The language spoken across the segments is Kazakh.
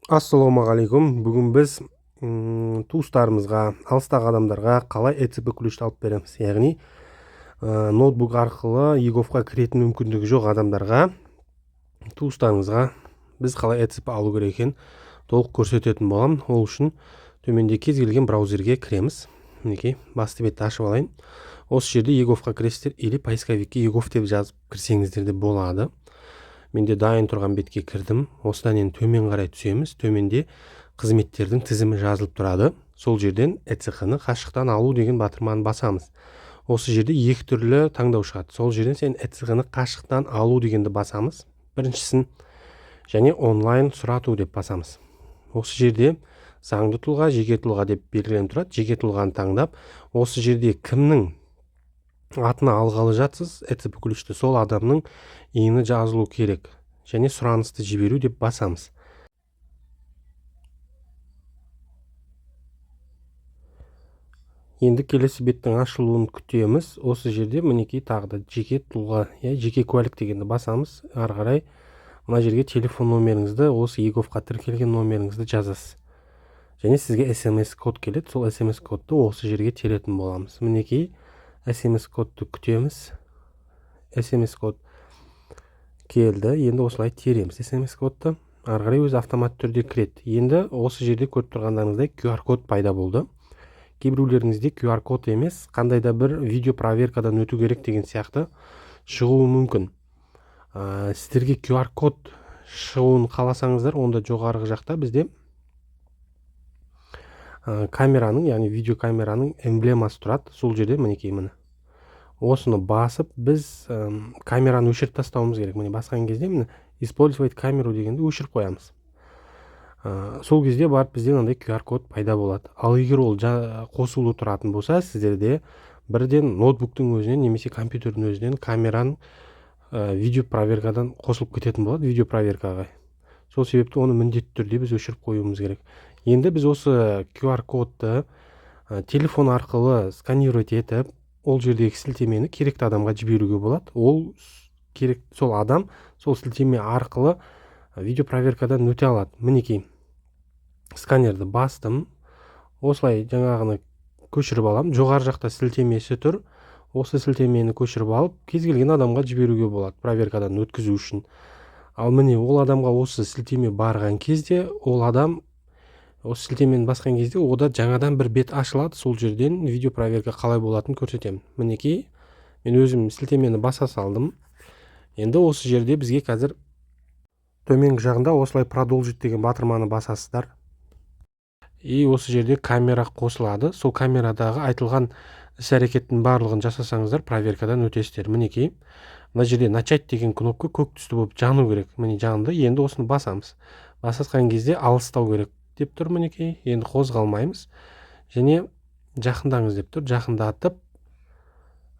Ассалаумағалейкум. Бүгін біз туыстарымызға, алыстағы адамдарға қалай ECB ключті алып береміз. Яғни ноутбук арқылы ЕГОВқа кіретін мүмкіндігі жоқ адамдарға, туыстарымызға біз қалай ECB алу керек екенін толық көрсететін боламын. Ол үшін төменде кез келген браузерге кіреміз. Мінекей, басты бетті ашып алайын. Осы жерде ЕГОВқа кіресіздер или поисковикке ЕГОВ деп жазып кірсеңіздер де болады. Менде дайын тұрған бетке кірдім. Осыдан енді төмен қарай түсеміз. Төменде қызметтердің тізімі жазылып тұрады. Сол жерден ECB-ны қашықтан алу деген батырманы басамыз. Осы жерде екі түрлі таңдау шығады. Сол жерден сен ECB-ны қашықтан алу дегенді басамыз. Біріншісін және онлайн сұрату деп басамыз. Осы жерде заңды тұлға, жеке тұлға деп белгіленіп тұрады. Жеке тұлғаны таңдап, осы жерде кімнің атына алғалы жатсыз ECB ключті, сол адамның иіні жазылу керек және сұранысты жіберу деп басамыз. Енді келесі беттің ашылуын күтеміз. Осы жерде мінекей тағы да жеке тұлға, жеке куәлік дегенді басамыз. Ары қарай мына жерге телефон номеріңізді, осы ЕГОВқа тіркелген номеріңізді жазасыз. Және сізге SMS код келеді. Сол SMS кодты осы жерге теретін боламыз. Мінекей SMS кодты күтеміз. SMS код келді. Енді осылай тереміз SMS кодты. Ары қарай өзі автомат түрде кіреді. Енді осы жерде көріп тұрғандарыңыздай QR код пайда болды. Кейбіреулеріңізде QR код емес, қандай да бір видео проверкадан өту керек деген сияқты шығуы мүмкін. Сіздерге QR код шығуын қаласаңыздар, онда жоғарғы жақта бізде камераның, яғни видео камераның эмблемасы тұрады. Сол жерде мінекей міне. Осыны басып, біз камераны өшіріп тастауымыз керек. Міне басқан кезде міне использовать камеру дегенді өшіріп қоямыз. Сол кезде барып бізде мынандай QR код пайда болады. Ал егер ол қосулы тұратын болса, сіздерде бірден ноутбуктың өзінен немесе компьютердің өзінен камераның видео проверкадан қосылып кететін болады, видео проверкаға. Сол себепті оны міндетті түрде біз өшіріп қоюымыз керек. Енді біз осы QR кодты телефон арқылы сканировать етіп, ол жердегі сілтемені керекті адамға жіберуге болады. Сол адам сол сілтеме арқылы видео проверкадан өте алады. Мінекей, сканерді бастым. Осылай жаңағыны көшіріп алам. Жоғары жақта сілтемесі тұр. Осы сілтемені көшіріп алып, кез келген адамға жіберуге болады проверкадан өткізу үшін. Ал міне ол адамға осы сілтеме барған кезде, ол адам осы сілтемені басқан кезде ода жаңадан бір бет ашылады. Сол жерден видео проверка қалай болатынын көрсетемін. Мінекей, мен өзім сілтемені баса салдым. Енді осы жерде бізге қазір төменгі жағында осылай продолжить деген батырманы басасыздар. И осы жерде камера қосылады. Сол камерадағы айтылған іс-әрекеттің барлығын жасасаңыздар, проверкадан өтесіздер. Мінекей, мына жерде начать деген кнопка көк түсті болып жану керек. Міне жанды. Енді осыны басамыз. Басқан кезде алыстау керек деп тұр. Мінекей, енді қозғалмаймыз. Және жақындаңыз деп тұр. Жақындатып,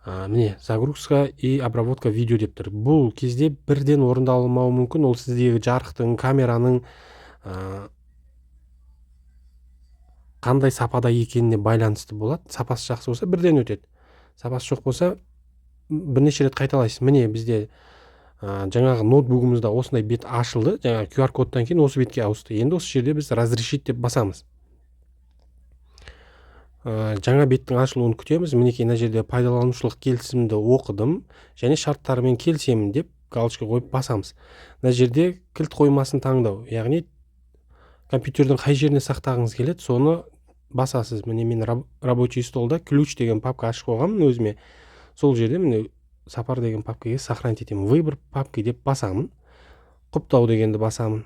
міне загрузка и обработка видео деп тұр. Бұл кезде бірден орындалмауы мүмкін. Ол сіздегі жарықтың, камераның қандай сапада екеніне байланысты болады. Сапасы жақсы болса бірден өтеді. Сапасы жоқ болса бірнеше рет қайталайсыз. Міне бізде жаңағы ноутбугымызда осындай бет ашылды. Жаңағы QR кодтан кейін осы бетке ауысты. Енді осы жерде біз разрешить деп басамыз. Жаңа беттің ашылуын күтеміз. Мінекей, мына жерде пайдаланушылық келісімді оқыдым және шарттарымен келісемін деп галочка қойып басамыз. Мына жерде кілт қоймасын таңдау, яғни компьютердің қай жеріне сақтағыңыз келеді, соны басасыз. Міне мен рабочий столда ключ деген папка ашып қойғанмын өзіме. Сол жерде міне сапар деген папкаға сохранить етемін. Выбор папки деп басамын. Құптау дегенді басамын.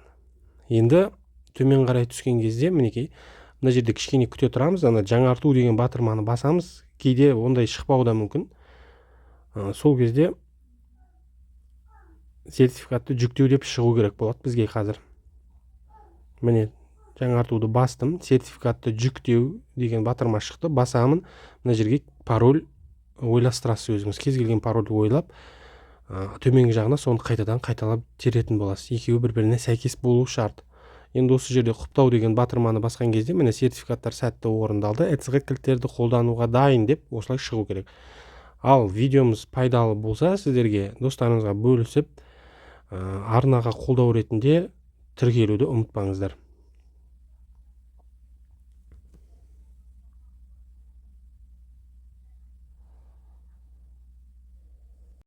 Енді төмен қарай түскен кезде мінекей, мына жерде кішкене күте тұрамыз. Ана жаңарту деген батырманы басамыз. Кейде ондай шықпауы да мүмкін. Сол кезде сертификатты жүктеу деп шығу керек болады бізге қазір. Міне жаңартуды бастым. Сертификатты жүктеу деген батырма шықты. Басамын. Мына жерге пароль ойластырасыз өзіңіз. Кез келген парольді ойлап, төменгі жағына соны қайтадан қайталап теретін боласыз. Екеуі бір-біріне сәйкес болу шарт. Енді осы жерде құптау деген батырманы басқан кезде міне сертификаттар сәтті орындалды. ECB кілттерді қолдануға дайын деп осылай шығу керек. Ал видеомыз пайдалы болса, сіздерге достарыңызға бөлісіп, арнаға қолдау ретінде тіркелуді ұмытпаңыздар.